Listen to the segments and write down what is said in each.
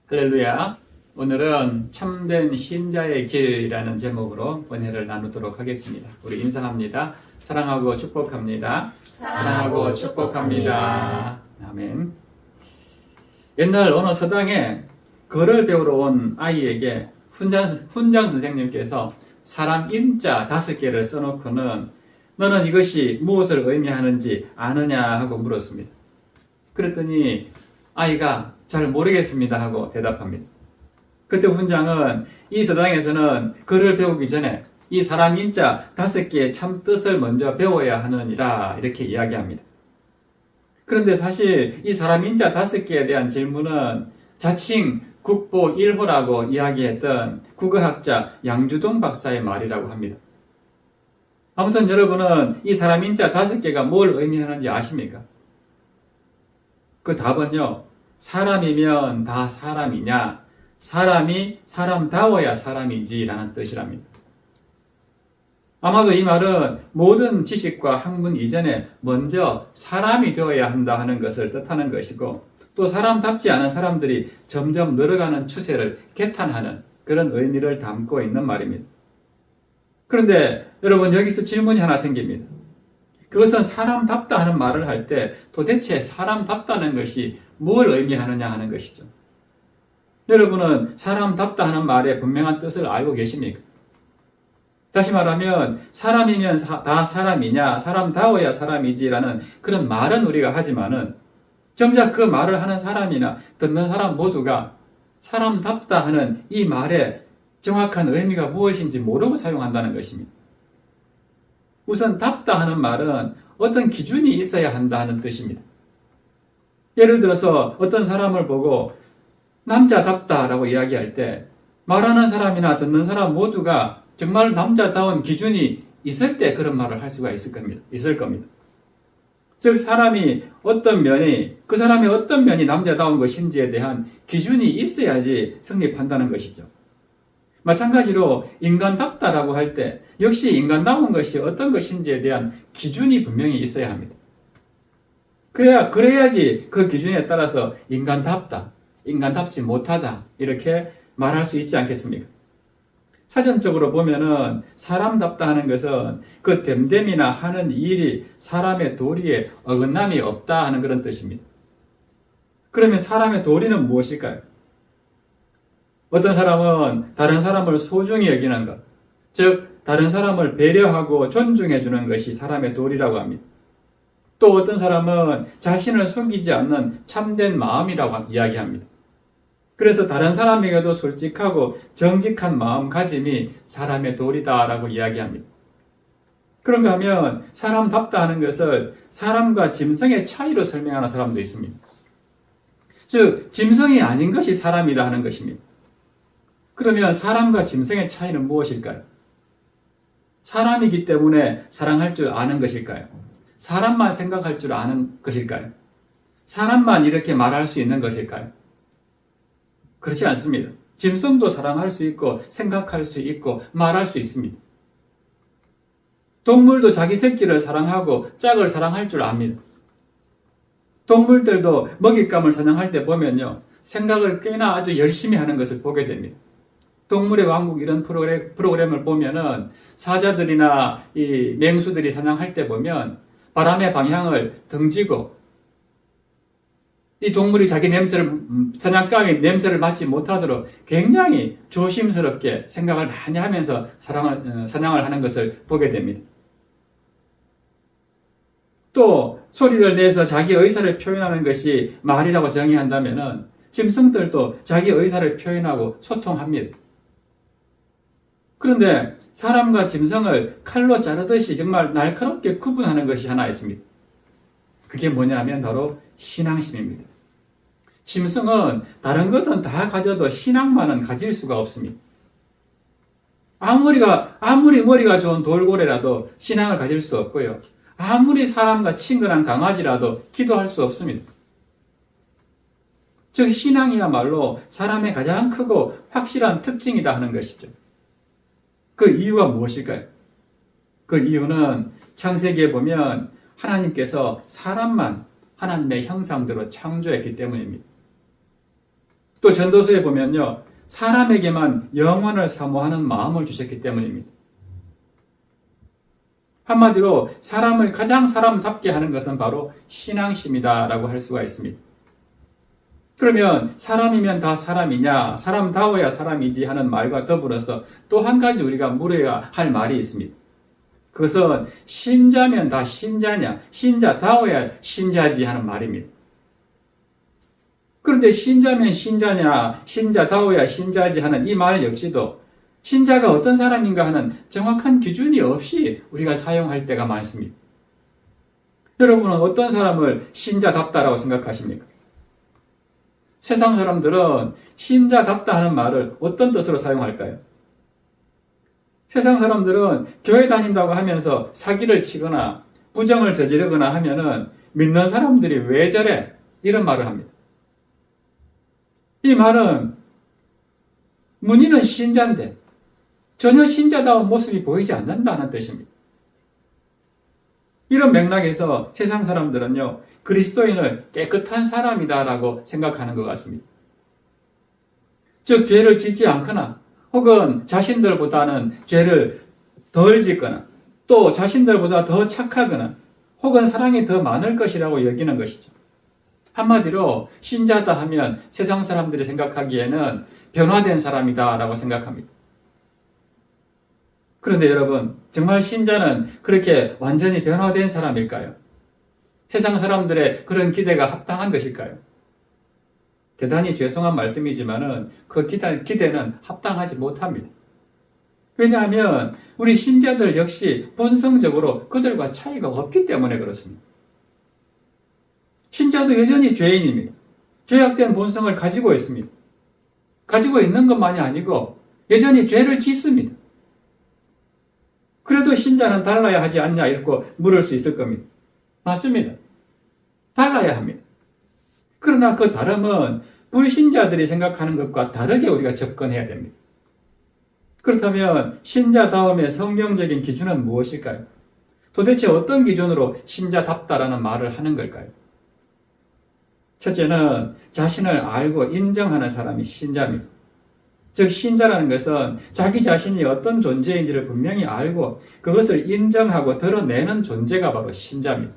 할렐루야. 오늘은 참된 신자의 길이라는 제목으로 은혜를 나누도록 하겠습니다. 우리 인사합니다. 사랑하고 축복합니다. 사랑하고 축복합니다. 아멘. 옛날 어느 서당에 글을 배우러 온 아이에게 훈장 선생님께서 사람 인자 5개를 써놓고는 너는 이것이 무엇을 의미하는지 아느냐 하고 물었습니다. 그랬더니 아이가 잘 모르겠습니다 하고 대답합니다. 그때 훈장은 이 서당에서는 글을 배우기 전에 이 사람 인자 5개의 참 뜻을 먼저 배워야 하느니라 이렇게 이야기합니다. 그런데 사실 이 사람 인자 5개에 대한 질문은 자칭 국보 1호라고 이야기했던 국어학자 양주동 박사의 말이라고 합니다. 아무튼 여러분은 이 사람 인자 5개가 뭘 의미하는지 아십니까? 그 답은요, 사람이면 다 사람이냐, 사람이 사람다워야 사람이지 라는 뜻이랍니다. 아마도 이 말은 모든 지식과 학문 이전에 먼저 사람이 되어야 한다 하는 것을 뜻하는 것이고, 또 사람답지 않은 사람들이 점점 늘어가는 추세를 개탄하는 그런 의미를 담고 있는 말입니다. 그런데 여러분, 여기서 질문이 하나 생깁니다. 그것은 사람답다 하는 말을 할 때 도대체 사람답다는 것이 뭘 의미하느냐 하는 것이죠. 여러분은 사람답다 하는 말의 분명한 뜻을 알고 계십니까? 다시 말하면 사람이면 다 사람이냐, 사람다워야 사람이지라는 그런 말은 우리가 하지만은 정작 그 말을 하는 사람이나 듣는 사람 모두가 사람답다 하는 이 말의 정확한 의미가 무엇인지 모르고 사용한다는 것입니다. 우선 답다 하는 말은 어떤 기준이 있어야 한다 하는 뜻입니다. 예를 들어서 어떤 사람을 보고 남자답다라고 이야기할 때 말하는 사람이나 듣는 사람 모두가 정말 남자다운 기준이 있을 때 그런 말을 할 수가 있을 겁니다. 즉 사람이 그 사람의 어떤 면이 남자다운 것인지에 대한 기준이 있어야지 성립한다는 것이죠. 마찬가지로 인간답다라고 할 때 역시 인간다운 것이 어떤 것인지에 대한 기준이 분명히 있어야 합니다. 그래야지 그 기준에 따라서 인간답다, 인간답지 못하다 이렇게 말할 수 있지 않겠습니까? 사전적으로 보면은 사람답다 하는 것은 그 됨됨이나 하는 일이 사람의 도리에 어긋남이 없다 하는 그런 뜻입니다. 그러면 사람의 도리는 무엇일까요? 어떤 사람은 다른 사람을 소중히 여기는 것, 즉 다른 사람을 배려하고 존중해 주는 것이 사람의 도리라고 합니다. 또 어떤 사람은 자신을 속이지 않는 참된 마음이라고 이야기합니다. 그래서 다른 사람에게도 솔직하고 정직한 마음가짐이 사람의 도리다라고 이야기합니다. 그런가 하면 사람답다 하는 것을 사람과 짐승의 차이로 설명하는 사람도 있습니다. 즉 짐승이 아닌 것이 사람이다 하는 것입니다. 그러면 사람과 짐승의 차이는 무엇일까요? 사람이기 때문에 사랑할 줄 아는 것일까요? 사람만 생각할 줄 아는 것일까요? 사람만 이렇게 말할 수 있는 것일까요? 그렇지 않습니다. 짐승도 사랑할 수 있고 생각할 수 있고 말할 수 있습니다. 동물도 자기 새끼를 사랑하고 짝을 사랑할 줄 압니다. 동물들도 먹잇감을 사냥할 때 보면요, 생각을 꽤나 아주 열심히 하는 것을 보게 됩니다. 동물의 왕국 이런 프로그램을 보면은 사자들이나 이 맹수들이 사냥할 때 보면 바람의 방향을 등지고 이 동물이 자기 사냥감이 냄새를 맡지 못하도록 굉장히 조심스럽게 생각을 많이 하면서 사냥을 하는 것을 보게 됩니다. 또 소리를 내서 자기 의사를 표현하는 것이 말이라고 정의한다면은 짐승들도 자기 의사를 표현하고 소통합니다. 그런데 사람과 짐승을 칼로 자르듯이 정말 날카롭게 구분하는 것이 하나 있습니다. 그게 뭐냐면 바로 신앙심입니다. 짐승은 다른 것은 다 가져도 신앙만은 가질 수가 없습니다. 아무리 머리가 좋은 돌고래라도 신앙을 가질 수 없고요. 아무리 사람과 친근한 강아지라도 기도할 수 없습니다. 즉 신앙이야말로 사람의 가장 크고 확실한 특징이다 하는 것이죠. 그 이유가 무엇일까요? 그 이유는 창세기에 보면 하나님께서 사람만 하나님의 형상대로 창조했기 때문입니다. 또 전도서에 보면요, 사람에게만 영원을 사모하는 마음을 주셨기 때문입니다. 한마디로 사람을 가장 사람답게 하는 것은 바로 신앙심이다라고 할 수가 있습니다. 그러면 사람이면 다 사람이냐, 사람다워야 사람이지 하는 말과 더불어서 또 한 가지 우리가 물어야 할 말이 있습니다. 그것은 신자면 다 신자냐, 신자다워야 신자지 하는 말입니다. 그런데 신자면 신자냐, 신자다워야 신자지 하는 이 말 역시도 신자가 어떤 사람인가 하는 정확한 기준이 없이 우리가 사용할 때가 많습니다. 여러분은 어떤 사람을 신자답다라고 생각하십니까? 세상 사람들은 신자답다 하는 말을 어떤 뜻으로 사용할까요? 세상 사람들은 교회 다닌다고 하면서 사기를 치거나 부정을 저지르거나 하면은 믿는 사람들이 왜 저래? 이런 말을 합니다. 이 말은 문의는 신자인데 전혀 신자다운 모습이 보이지 않는다는 뜻입니다. 이런 맥락에서 세상 사람들은요, 그리스도인을 깨끗한 사람이다라고 생각하는 것 같습니다. 즉, 죄를 짓지 않거나 혹은 자신들보다는 죄를 덜 짓거나 또 자신들보다 더 착하거나 혹은 사랑이 더 많을 것이라고 여기는 것이죠. 한마디로 신자다 하면 세상 사람들이 생각하기에는 변화된 사람이다라고 생각합니다. 그런데 여러분, 정말 신자는 그렇게 완전히 변화된 사람일까요? 세상 사람들의 그런 기대가 합당한 것일까요? 대단히 죄송한 말씀이지만은 그 기대는 합당하지 못합니다. 왜냐하면 우리 신자들 역시 본성적으로 그들과 차이가 없기 때문에 그렇습니다. 신자도 여전히 죄인입니다. 죄악된 본성을 가지고 있습니다. 가지고 있는 것만이 아니고 여전히 죄를 짓습니다. 그래도 신자는 달라야 하지 않냐 이렇게 물을 수 있을 겁니다. 맞습니다. 달라야 합니다. 그러나 그 다름은 불신자들이 생각하는 것과 다르게 우리가 접근해야 됩니다. 그렇다면 신자다움의 성경적인 기준은 무엇일까요? 도대체 어떤 기준으로 신자답다라는 말을 하는 걸까요? 첫째는 자신을 알고 인정하는 사람이 신자입니다. 즉 신자라는 것은 자기 자신이 어떤 존재인지를 분명히 알고 그것을 인정하고 드러내는 존재가 바로 신자입니다.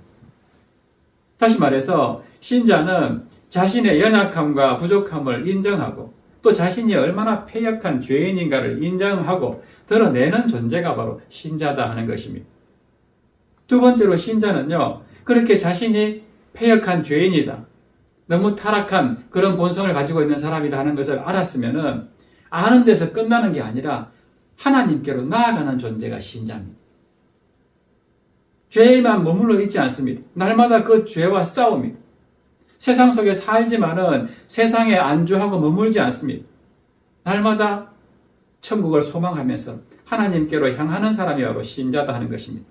다시 말해서 신자는 자신의 연약함과 부족함을 인정하고 또 자신이 얼마나 패역한 죄인인가를 인정하고 드러내는 존재가 바로 신자다 하는 것입니다. 두 번째로 신자는요, 그렇게 자신이 패역한 죄인이다, 너무 타락한 그런 본성을 가지고 있는 사람이다 하는 것을 알았으면은 아는 데서 끝나는 게 아니라 하나님께로 나아가는 존재가 신자입니다. 죄에만 머물러 있지 않습니다. 날마다 그 죄와 싸웁니다. 세상 속에 살지만은 세상에 안주하고 머물지 않습니다. 날마다 천국을 소망하면서 하나님께로 향하는 사람이 바로 신자다 하는 것입니다.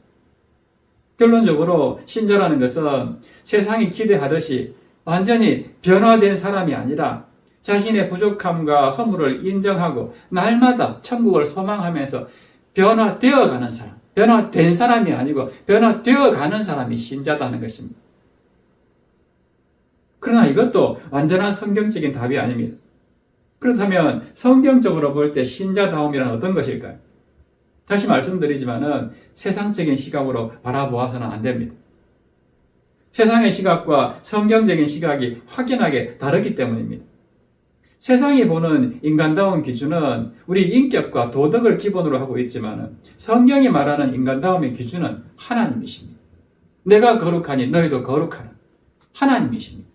결론적으로 신자라는 것은 세상이 기대하듯이 완전히 변화된 사람이 아니라 자신의 부족함과 허물을 인정하고 날마다 천국을 소망하면서 변화되어가는 사람, 변화된 사람이 아니고 변화되어가는 사람이 신자다는 것입니다. 그러나 이것도 완전한 성경적인 답이 아닙니다. 그렇다면 성경적으로 볼 때 신자다움이란 어떤 것일까요? 다시 말씀드리지만은 세상적인 시각으로 바라보아서는 안 됩니다. 세상의 시각과 성경적인 시각이 확연하게 다르기 때문입니다. 세상이 보는 인간다운 기준은 우리 인격과 도덕을 기본으로 하고 있지만 성경이 말하는 인간다움의 기준은 하나님이십니다. 내가 거룩하니 너희도 거룩하라. 하나님이십니다.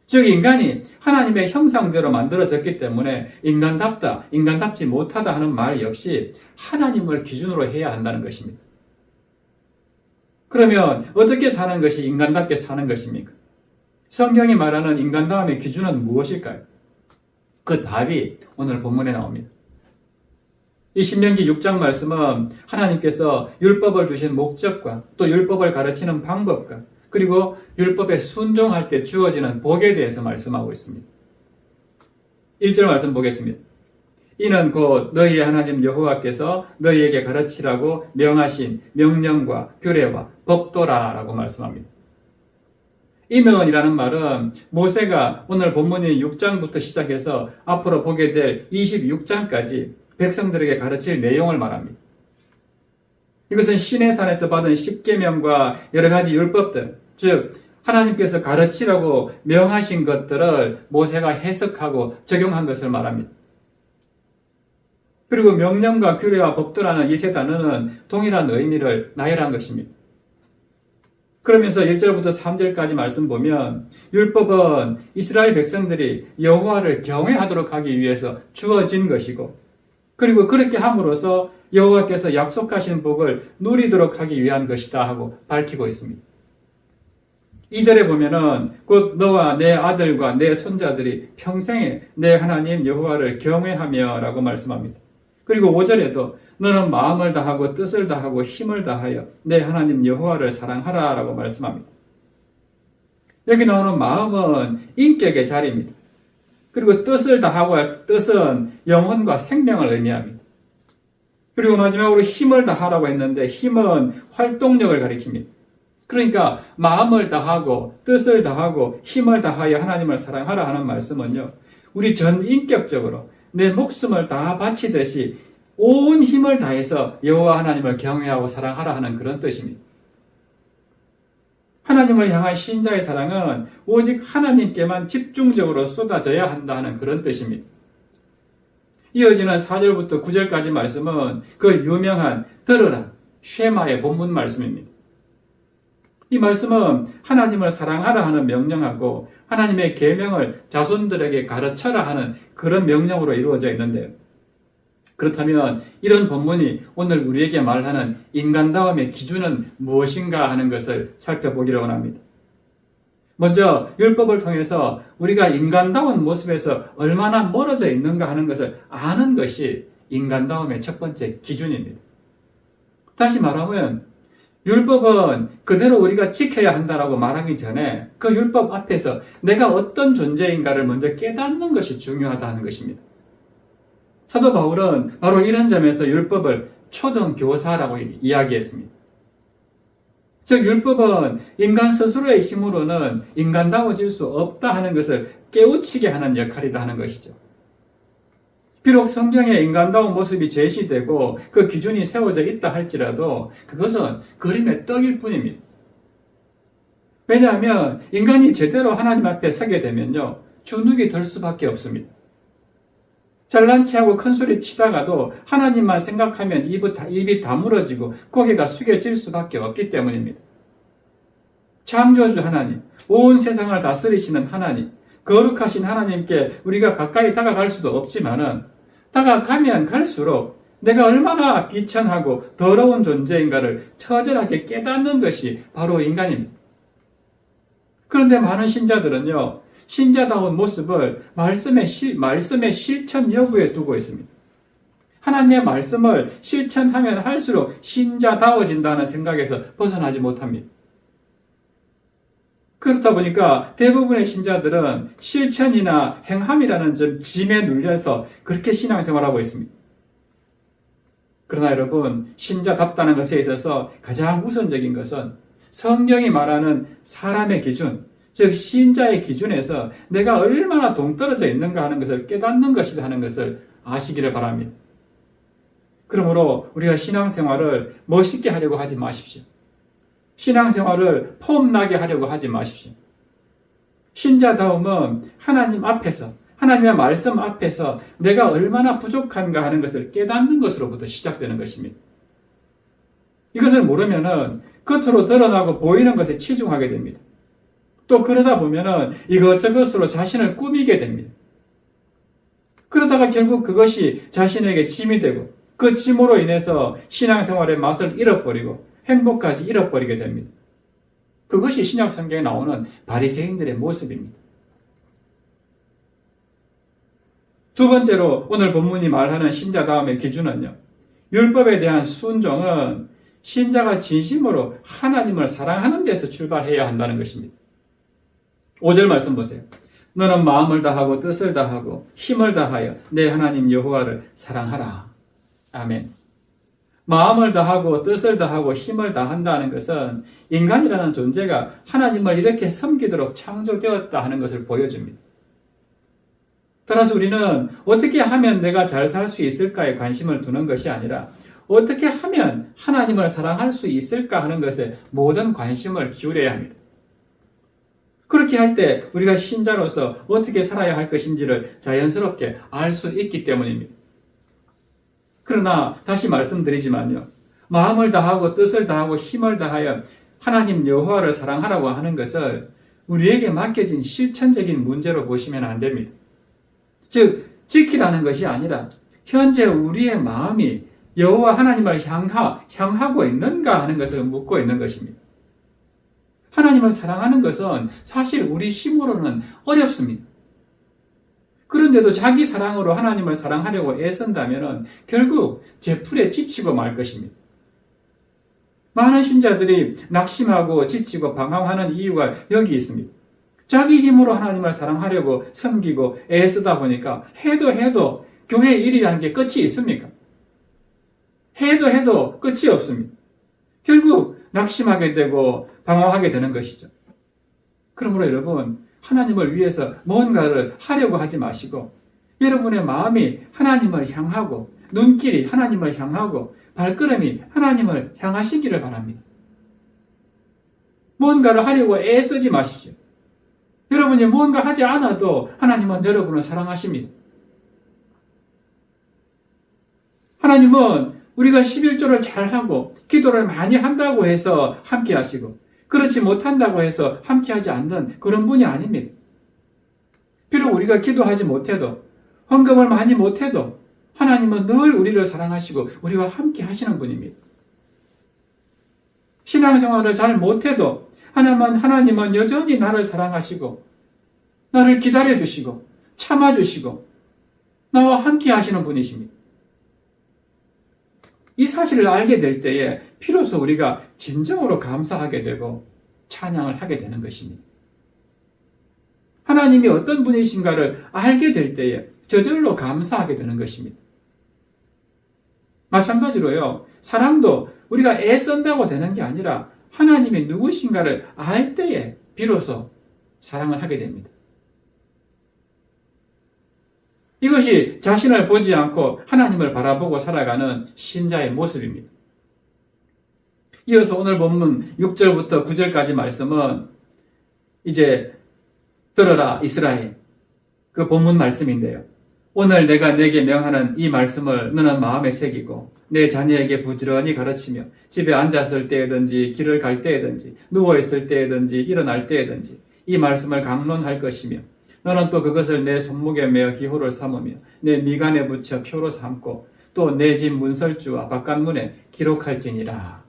즉 인간이 하나님의 형상대로 만들어졌기 때문에 인간답다, 인간답지 못하다 하는 말 역시 하나님을 기준으로 해야 한다는 것입니다. 그러면 어떻게 사는 것이 인간답게 사는 것입니까? 성경이 말하는 인간다움의 기준은 무엇일까요? 그 답이 오늘 본문에 나옵니다. 이 신명기 6장 말씀은 하나님께서 율법을 주신 목적과 또 율법을 가르치는 방법과 그리고 율법에 순종할 때 주어지는 복에 대해서 말씀하고 있습니다. 1절 말씀 보겠습니다. 이는 곧 너희의 하나님 여호와께서 너희에게 가르치라고 명하신 명령과 규례와 법도라 라고 말씀합니다. 인언이라는 말은 모세가 오늘 본문인 6장부터 시작해서 앞으로 보게 될 26장까지 백성들에게 가르칠 내용을 말합니다. 이것은 시내산에서 받은 십계명과 여러 가지 율법들, 즉 하나님께서 가르치라고 명하신 것들을 모세가 해석하고 적용한 것을 말합니다. 그리고 명령과 규례와 법도라는 이 세 단어는 동일한 의미를 나열한 것입니다. 그러면서 1절부터 3절까지 말씀 보면 율법은 이스라엘 백성들이 여호와를 경외하도록 하기 위해서 주어진 것이고, 그리고 그렇게 함으로써 여호와께서 약속하신 복을 누리도록 하기 위한 것이다 하고 밝히고 있습니다. 2절에 보면은 곧 너와 내 아들과 내 손자들이 평생에 내 하나님 여호와를 경외하며 라고 말씀합니다. 그리고 5절에도 너는 마음을 다하고 뜻을 다하고 힘을 다하여 내 하나님 여호와를 사랑하라 라고 말씀합니다. 여기 나오는 마음은 인격의 자리입니다. 그리고 뜻을 다하고 할 뜻은 영혼과 생명을 의미합니다. 그리고 마지막으로 힘을 다하라고 했는데 힘은 활동력을 가리킵니다. 그러니까 마음을 다하고 뜻을 다하고 힘을 다하여 하나님을 사랑하라 하는 말씀은요, 우리 전 인격적으로 내 목숨을 다 바치듯이 온 힘을 다해서 여호와 하나님을 경외하고 사랑하라 하는 그런 뜻입니다. 하나님을 향한 신자의 사랑은 오직 하나님께만 집중적으로 쏟아져야 한다 하는 그런 뜻입니다. 이어지는 4절부터 9절까지 말씀은 그 유명한 들으라, 쉐마의 본문 말씀입니다. 이 말씀은 하나님을 사랑하라 하는 명령하고 하나님의 계명을 자손들에게 가르쳐라 하는 그런 명령으로 이루어져 있는데요. 그렇다면 이런 본문이 오늘 우리에게 말하는 인간다움의 기준은 무엇인가 하는 것을 살펴보기를 원합니다. 먼저 율법을 통해서 우리가 인간다운 모습에서 얼마나 멀어져 있는가 하는 것을 아는 것이 인간다움의 첫 번째 기준입니다. 다시 말하면 율법은 그대로 우리가 지켜야 한다라고 말하기 전에 그 율법 앞에서 내가 어떤 존재인가를 먼저 깨닫는 것이 중요하다는 것입니다. 사도 바울은 바로 이런 점에서 율법을 초등교사라고 이야기했습니다. 즉 율법은 인간 스스로의 힘으로는 인간다워질 수 없다 하는 것을 깨우치게 하는 역할이다 하는 것이죠. 비록 성경에 인간다운 모습이 제시되고 그 기준이 세워져 있다 할지라도 그것은 그림의 떡일 뿐입니다. 왜냐하면 인간이 제대로 하나님 앞에 서게 되면요, 주눅이 들 수밖에 없습니다. 잘난 체하고 큰 소리 치다가도 하나님만 생각하면 입이 다물어지고 고개가 숙여질 수밖에 없기 때문입니다. 창조주 하나님, 온 세상을 다스리시는 하나님, 거룩하신 하나님께 우리가 가까이 다가갈 수도 없지만은 다가가면 갈수록 내가 얼마나 비천하고 더러운 존재인가를 처절하게 깨닫는 것이 바로 인간입니다. 그런데 많은 신자들은요, 신자다운 모습을 말씀의 실천 여부에 두고 있습니다. 하나님의 말씀을 실천하면 할수록 신자다워진다는 생각에서 벗어나지 못합니다. 그렇다 보니까 대부분의 신자들은 실천이나 행함이라는 짐에 눌려서 그렇게 신앙생활하고 있습니다. 그러나 여러분, 신자답다는 것에 있어서 가장 우선적인 것은 성경이 말하는 사람의 기준, 즉 신자의 기준에서 내가 얼마나 동떨어져 있는가 하는 것을 깨닫는 것이다 하는 것을 아시기를 바랍니다. 그러므로 우리가 신앙생활을 멋있게 하려고 하지 마십시오. 신앙생활을 폼나게 하려고 하지 마십시오. 신자다움은 하나님 앞에서, 하나님의 말씀 앞에서 내가 얼마나 부족한가 하는 것을 깨닫는 것으로부터 시작되는 것입니다. 이것을 모르면은 겉으로 드러나고 보이는 것에 치중하게 됩니다. 또 그러다 보면은 이것저것으로 자신을 꾸미게 됩니다. 그러다가 결국 그것이 자신에게 짐이 되고 그 짐으로 인해서 신앙생활의 맛을 잃어버리고 행복까지 잃어버리게 됩니다. 그것이 신약 성경에 나오는 바리새인들의 모습입니다. 두 번째로 오늘 본문이 말하는 신자다움의 기준은요, 율법에 대한 순종은 신자가 진심으로 하나님을 사랑하는 데서 출발해야 한다는 것입니다. 5절 말씀 보세요. 너는 마음을 다하고 뜻을 다하고 힘을 다하여 내 하나님 여호와를 사랑하라. 아멘. 마음을 다하고 뜻을 다하고 힘을 다한다는 것은 인간이라는 존재가 하나님을 이렇게 섬기도록 창조되었다 하는 것을 보여줍니다. 따라서 우리는 어떻게 하면 내가 잘 살 수 있을까에 관심을 두는 것이 아니라 어떻게 하면 하나님을 사랑할 수 있을까 하는 것에 모든 관심을 기울여야 합니다. 그렇게 할 때 우리가 신자로서 어떻게 살아야 할 것인지를 자연스럽게 알 수 있기 때문입니다. 그러나 다시 말씀드리지만요. 마음을 다하고 뜻을 다하고 힘을 다하여 하나님 여호와를 사랑하라고 하는 것을 우리에게 맡겨진 실천적인 문제로 보시면 안 됩니다. 즉 지키라는 것이 아니라 현재 우리의 마음이 여호와 하나님을 향하고 있는가 하는 것을 묻고 있는 것입니다. 하나님을 사랑하는 것은 사실 우리 힘으로는 어렵습니다. 그런데도 자기 사랑으로 하나님을 사랑하려고 애쓴다면 결국 제풀에 지치고 말 것입니다. 많은 신자들이 낙심하고 지치고 방황하는 이유가 여기 있습니다. 자기 힘으로 하나님을 사랑하려고 섬기고 애쓰다 보니까 해도 교회 일이라는 게 끝이 있습니까? 해도 끝이 없습니다. 결국 낙심하게 되고 방황하게 되는 것이죠. 그러므로 여러분, 하나님을 위해서 뭔가를 하려고 하지 마시고 여러분의 마음이 하나님을 향하고 눈길이 하나님을 향하고 발걸음이 하나님을 향하시기를 바랍니다. 뭔가를 하려고 애쓰지 마십시오. 여러분이 뭔가 하지 않아도 하나님은 여러분을 사랑하십니다. 하나님은 우리가 11조를 잘하고 기도를 많이 한다고 해서 함께 하시고 그렇지 못한다고 해서 함께하지 않는 그런 분이 아닙니다. 비록 우리가 기도하지 못해도 헌금을 많이 못해도 하나님은 늘 우리를 사랑하시고 우리와 함께 하시는 분입니다. 신앙생활을 잘 못해도 하나님은 여전히 나를 사랑하시고 나를 기다려주시고 참아주시고 나와 함께 하시는 분이십니다. 이 사실을 알게 될 때에 비로소 우리가 진정으로 감사하게 되고 찬양을 하게 되는 것입니다. 하나님이 어떤 분이신가를 알게 될 때에 저절로 감사하게 되는 것입니다. 마찬가지로요, 사랑도 우리가 애쓴다고 되는 게 아니라 하나님이 누구신가를 알 때에 비로소 사랑을 하게 됩니다. 이것이 자신을 보지 않고 하나님을 바라보고 살아가는 신자의 모습입니다. 이어서 오늘 본문 6절부터 9절까지 말씀은 이제 들어라 이스라엘, 그 본문 말씀인데요. 오늘 내가 내게 명하는 이 말씀을 너는 마음에 새기고 내 자녀에게 부지런히 가르치며 집에 앉았을 때든지 길을 갈 때든지 누워있을 때든지 일어날 때든지 이 말씀을 강론할 것이며 너는 또 그것을 내 손목에 매어 기호를 삼으며 내 미간에 붙여 표로 삼고 또 내 집 문설주와 바깥문에 기록할지니라.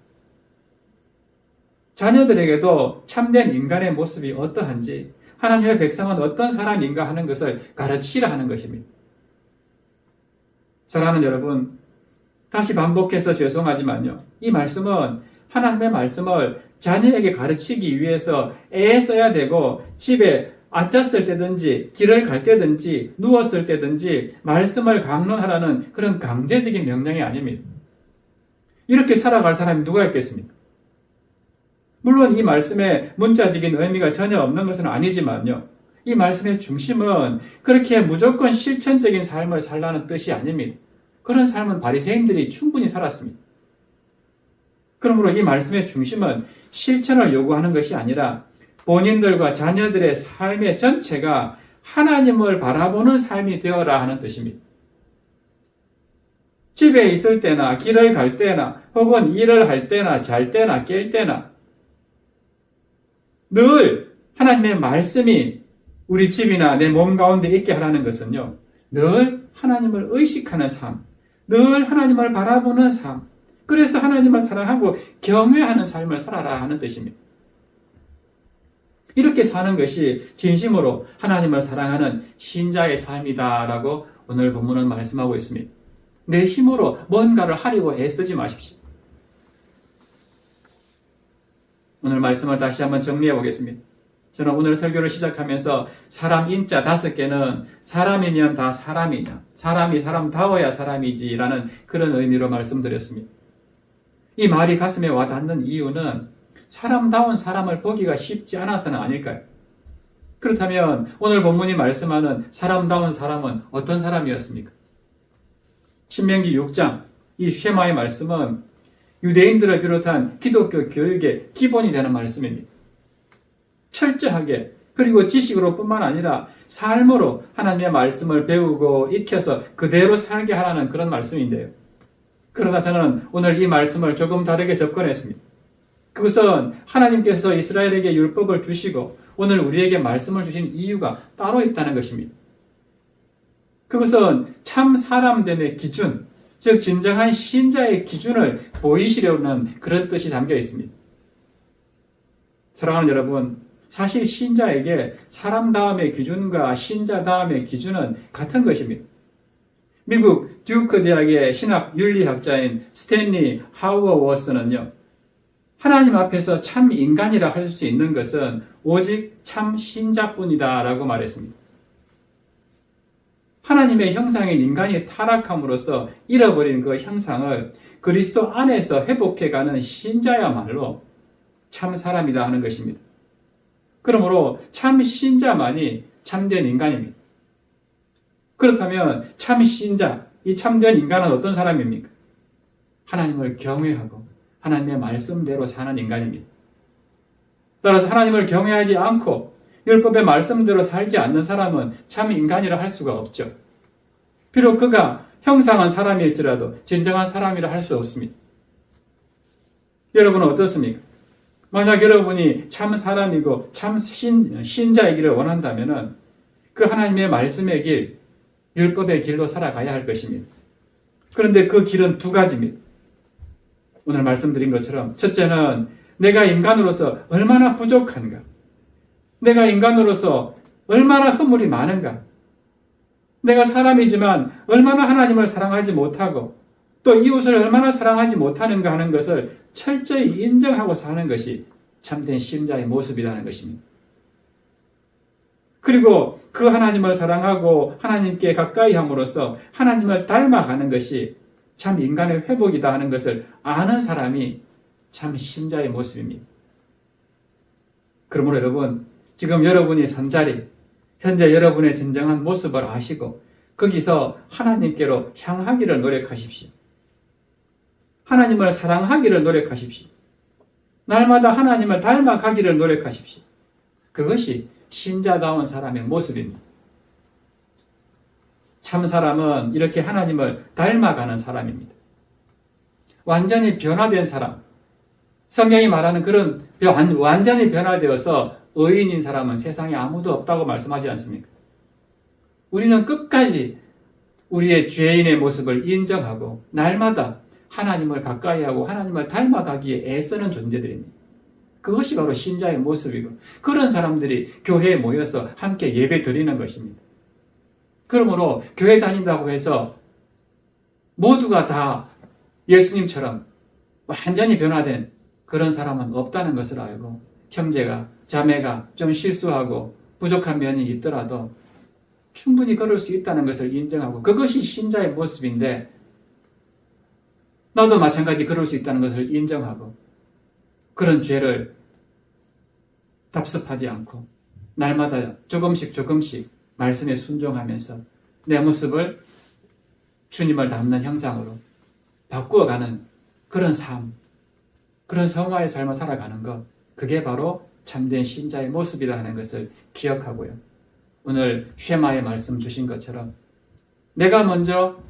자녀들에게도 참된 인간의 모습이 어떠한지 하나님의 백성은 어떤 사람인가 하는 것을 가르치라 하는 것입니다. 사랑하는 여러분, 다시 반복해서 죄송하지만요. 이 말씀은 하나님의 말씀을 자녀에게 가르치기 위해서 애써야 되고 집에 앉았을 때든지 길을 갈 때든지 누웠을 때든지 말씀을 강론하라는 그런 강제적인 명령이 아닙니다. 이렇게 살아갈 사람이 누가 있겠습니까? 물론 이 말씀에 문자적인 의미가 전혀 없는 것은 아니지만요. 이 말씀의 중심은 그렇게 무조건 실천적인 삶을 살라는 뜻이 아닙니다. 그런 삶은 바리새인들이 충분히 살았습니다. 그러므로 이 말씀의 중심은 실천을 요구하는 것이 아니라 본인들과 자녀들의 삶의 전체가 하나님을 바라보는 삶이 되어라 하는 뜻입니다. 집에 있을 때나 길을 갈 때나 혹은 일을 할 때나 잘 때나 깰 때나 늘 하나님의 말씀이 우리 집이나 내 몸 가운데 있게 하라는 것은요. 늘 하나님을 의식하는 삶, 늘 하나님을 바라보는 삶, 그래서 하나님을 사랑하고 경외하는 삶을 살아라 하는 뜻입니다. 이렇게 사는 것이 진심으로 하나님을 사랑하는 신자의 삶이다라고 오늘 본문은 말씀하고 있습니다. 내 힘으로 뭔가를 하려고 애쓰지 마십시오. 오늘 말씀을 다시 한번 정리해 보겠습니다. 저는 오늘 설교를 시작하면서 사람 인자 5개는 사람이면 다 사람이냐, 사람이 사람다워야 사람이지라는 그런 의미로 말씀드렸습니다. 이 말이 가슴에 와 닿는 이유는 사람다운 사람을 보기가 쉽지 않아서는 아닐까요? 그렇다면 오늘 본문이 말씀하는 사람다운 사람은 어떤 사람이었습니까? 신명기 6장 이 쉐마의 말씀은 유대인들을 비롯한 기독교 교육의 기본이 되는 말씀입니다. 철저하게 그리고 지식으로 뿐만 아니라 삶으로 하나님의 말씀을 배우고 익혀서 그대로 살게 하라는 그런 말씀인데요. 그러나 저는 오늘 이 말씀을 조금 다르게 접근했습니다. 그것은 하나님께서 이스라엘에게 율법을 주시고 오늘 우리에게 말씀을 주신 이유가 따로 있다는 것입니다. 그것은 참 사람됨의 기준, 즉 진정한 신자의 기준을 보이시려는 그런 뜻이 담겨 있습니다. 사랑하는 여러분, 사실 신자에게 사람다움의 기준과 신자다움의 기준은 같은 것입니다. 미국 듀크 대학의 신학 윤리학자인 스탠리 하우어워스는요, 하나님 앞에서 참 인간이라 할 수 있는 것은 오직 참 신자뿐이다 라고 말했습니다. 하나님의 형상인 인간이 타락함으로써 잃어버린 그 형상을 그리스도 안에서 회복해가는 신자야말로 참 사람이다 하는 것입니다. 그러므로 참 신자만이 참된 인간입니다. 그렇다면 참 신자, 이 참된 인간은 어떤 사람입니까? 하나님을 경외하고 하나님의 말씀대로 사는 인간입니다. 따라서 하나님을 경외하지 않고 율법의 말씀대로 살지 않는 사람은 참 인간이라 할 수가 없죠. 비록 그가 형상은 사람일지라도 진정한 사람이라 할 수 없습니다. 여러분은 어떻습니까? 만약 여러분이 참 사람이고 참 신자이기를 원한다면 그 하나님의 말씀의 길, 율법의 길로 살아가야 할 것입니다. 그런데 그 길은 두 가지입니다. 오늘 말씀드린 것처럼 첫째는 내가 인간으로서 얼마나 부족한가, 내가 인간으로서 얼마나 허물이 많은가, 내가 사람이지만 얼마나 하나님을 사랑하지 못하고 또 이웃을 얼마나 사랑하지 못하는가 하는 것을 철저히 인정하고 사는 것이 참된 신자의 모습이라는 것입니다. 그리고 그 하나님을 사랑하고 하나님께 가까이 함으로써 하나님을 닮아가는 것이 참 인간의 회복이다 하는 것을 아는 사람이 참 신자의 모습입니다. 그러므로 여러분, 지금 여러분이 선 자리, 현재 여러분의 진정한 모습을 아시고 거기서 하나님께로 향하기를 노력하십시오. 하나님을 사랑하기를 노력하십시오. 날마다 하나님을 닮아가기를 노력하십시오. 그것이 신자다운 사람의 모습입니다. 참 사람은 이렇게 하나님을 닮아가는 사람입니다. 완전히 변화된 사람, 성경이 말하는 그런 완전히 변화되어서 의인인 사람은 세상에 아무도 없다고 말씀하지 않습니까? 우리는 끝까지 우리의 죄인의 모습을 인정하고 날마다 하나님을 가까이 하고 하나님을 닮아가기에 애쓰는 존재들입니다. 그것이 바로 신자의 모습이고 그런 사람들이 교회에 모여서 함께 예배 드리는 것입니다. 그러므로 교회 다닌다고 해서 모두가 다 예수님처럼 완전히 변화된 그런 사람은 없다는 것을 알고 형제가, 자매가 좀 실수하고 부족한 면이 있더라도 충분히 걸을 수 있다는 것을 인정하고 그것이 신자의 모습인데 나도 마찬가지 그럴 수 있다는 것을 인정하고 그런 죄를 답습하지 않고 날마다 조금씩 말씀에 순종하면서 내 모습을 주님을 닮는 형상으로 바꾸어가는 그런 삶, 그런 성화의 삶을 살아가는 것, 그게 바로 참된 신자의 모습이라 하는 것을 기억하고요. 오늘 쉐마의 말씀 주신 것처럼 내가 먼저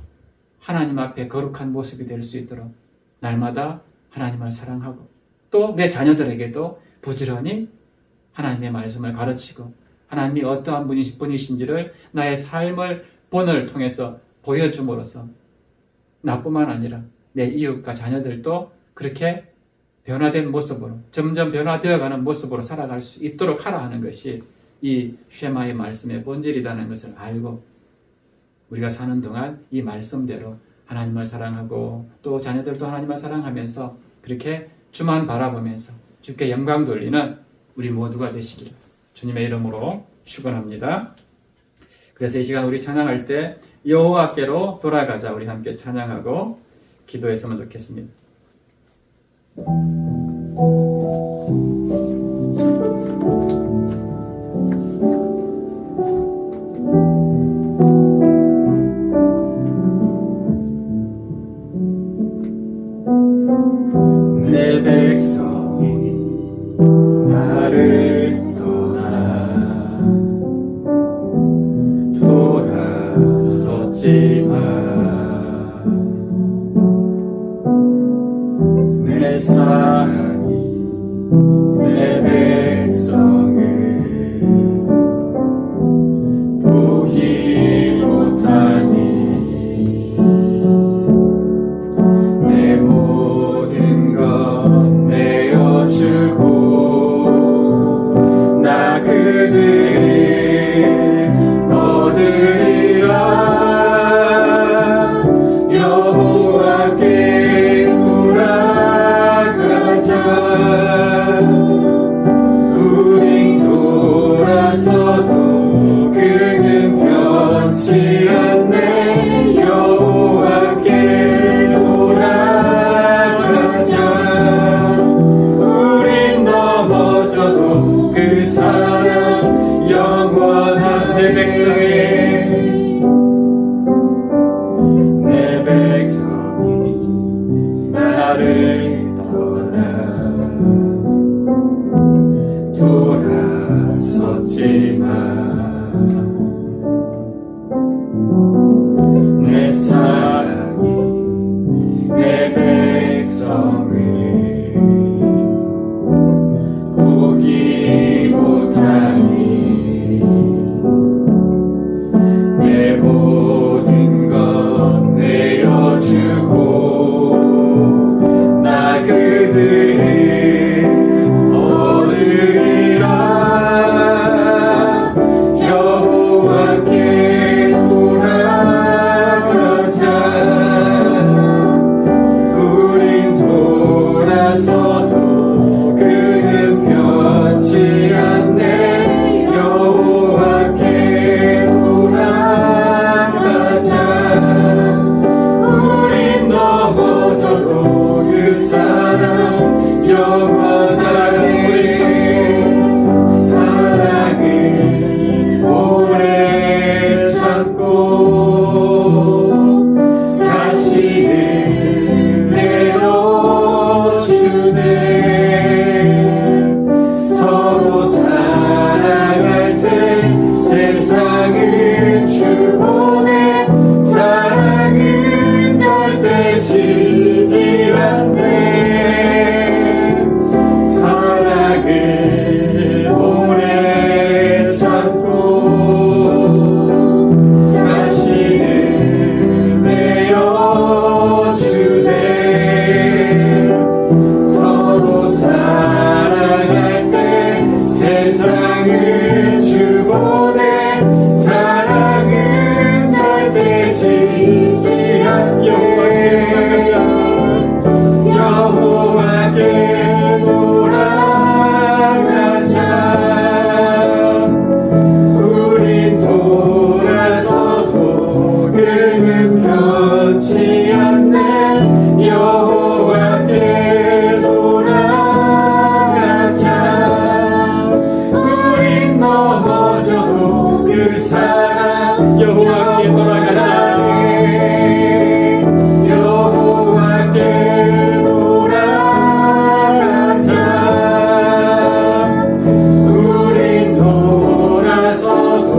하나님 앞에 거룩한 모습이 될 수 있도록 날마다 하나님을 사랑하고 또 내 자녀들에게도 부지런히 하나님의 말씀을 가르치고 하나님이 어떠한 분이신지를 나의 삶을 본을 통해서 보여줌으로써 나뿐만 아니라 내 이웃과 자녀들도 그렇게 변화된 모습으로 점점 변화되어가는 모습으로 살아갈 수 있도록 하라 하는 것이 이 쉐마의 말씀의 본질이라는 것을 알고 우리가 사는 동안 이 말씀대로 하나님을 사랑하고 또 자녀들도 하나님을 사랑하면서 그렇게 주만 바라보면서 주께 영광 돌리는 우리 모두가 되시기를 주님의 이름으로 축원합니다. 그래서 이 시간 우리 찬양할 때 여호와께로 돌아가자 우리 함께 찬양하고 기도했으면 좋겠습니다. 내 백성이 나를 떠나 돌아섰지만 내 사랑이 내 백성을 보기 못하니 내 모든 것 내어주고 나 그들을 얻으리라. 여호와께 돌아가자. 우리 돌아서도 그는 변치 않네. 여호와께 돌아가자. 우린 넘어져도 그 사랑 영원한 내 백성이 나를 떠나 돌아섰지만 내 사랑이 내 백성을 보기 못하니 내 모든 것 내어주고 나 그들을 얻으리라. 여호와께 돌아가자. 우린 돌아서도 그는 변치 않네. 여호와께 돌아가자. 우린 넘어져도 그 사랑 영원하네. 사랑을 오래 참고 자신을 내어주네. 서로 사랑할 때 세상을 주보내. 사랑은 절대 지지 않네. 사랑을 오래 참고 자신을 내어주네. 서로 사랑할 때 세상을 주보내. 사랑은 절대 지지 않네. 여호와께 돌아가자. 우린 돌아서도 그는 변치 않네. 여호와께 돌아가자. 우린 넘어져도 그 사랑 여호와께 돌아가자. 여호와께 돌아가자. 우린 돌아서도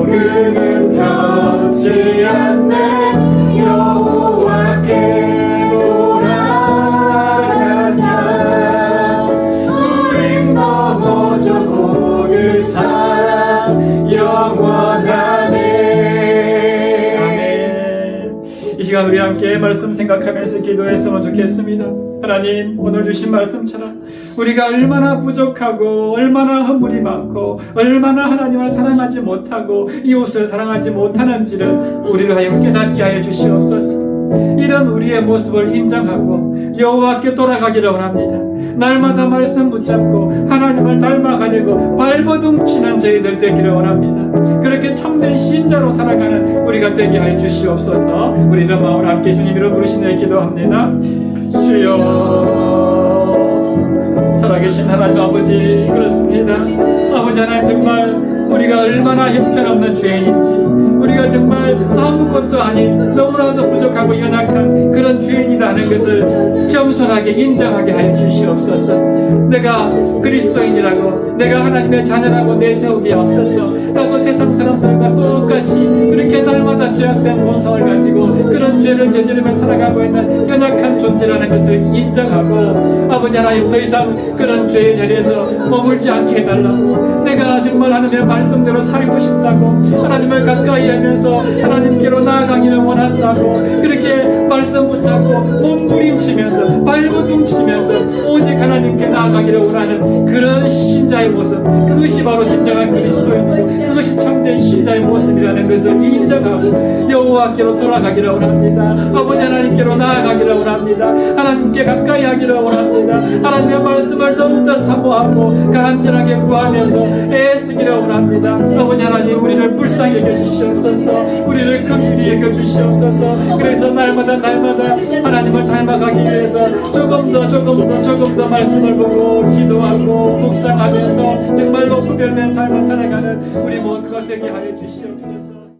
그는 변치 않네. 여호와께 돌아가자. 우린 넘어져도 그 사랑 영원하네. 아멘. 이 시간 우리 함께 말씀 생각하면서 기도했으면 좋겠습니다. 하나님, 오늘 주신 말씀처럼 우리가 얼마나 부족하고 얼마나 허물이 많고 얼마나 하나님을 사랑하지 못하고 이웃을 사랑하지 못하는지를 우리를 하여 깨닫게 하여 주시옵소서. 이런 우리의 모습을 인정하고 여호와께 돌아가기를 원합니다. 날마다 말씀 붙잡고 하나님을 닮아가려고 발버둥 치는 저희들 되기를 원합니다. 그렇게 참된 신자로 살아가는 우리가 되게 하여 주시옵소서. 우리 이런 마음을 함께 주님 이름 부르시며 기도합니다. 주여, 살아계신 하나님 아버지, 그렇습니다. 아버지 하나님, 정말 우리가 얼마나 형편없는 죄인인지, 우리가 정말 아무것도 아닌 너무나도 부족하고 연약한 그런 죄인이다 하는 것을 겸손하게 인정하게 하여 주시옵소서. 내가 그리스도인이라고, 내가 하나님의 자녀라고 내세우기 앞서서 나도 세상 사람들과 똑같이 그렇게 날마다 죄악된 본성을 가지고 그런 죄를 저지르며 살아가고 있는 연약한 존재라는 것을 인정하고, 아버지 하나님, 더 이상 그런 죄의 자리에서 머물지 않게 해달라고, 내가 정말 하나님의 말씀대로 살고 싶다고, 하나님을 가까이 하면서 하나님께로 나아가기를 원한다고, 그렇게 말씀 붙잡고 몸부림치면서 발버둥치면서 오직 하나님께 나아가기를 원하는 그런 신자의 모습, 그것이 바로 진정한 그리스도이고 그것이 참된 신자의 모습이라는 것을 인정하고 여호와께로 돌아가기를 원합니다. 아버지 하나님께로 나아가기를 원합니다. 하나님께 가까이 하기를 원합니다. 하나님의 말씀을 더욱더 사모하고 간절하게 구하면서 애쓰기를 원합니다. 아버지 하나님, 우리를 불쌍히 여겨주시옵소서. 우리를 긍휼히 여겨주시옵소서. 그래서 날마다 하나님을 닮아가기 위해서 조금 더 말씀을 보고 기도하고 묵상하면서 정말로 구별된 삶을 살아가는 우리 모두가 되게 하여 주시옵소서.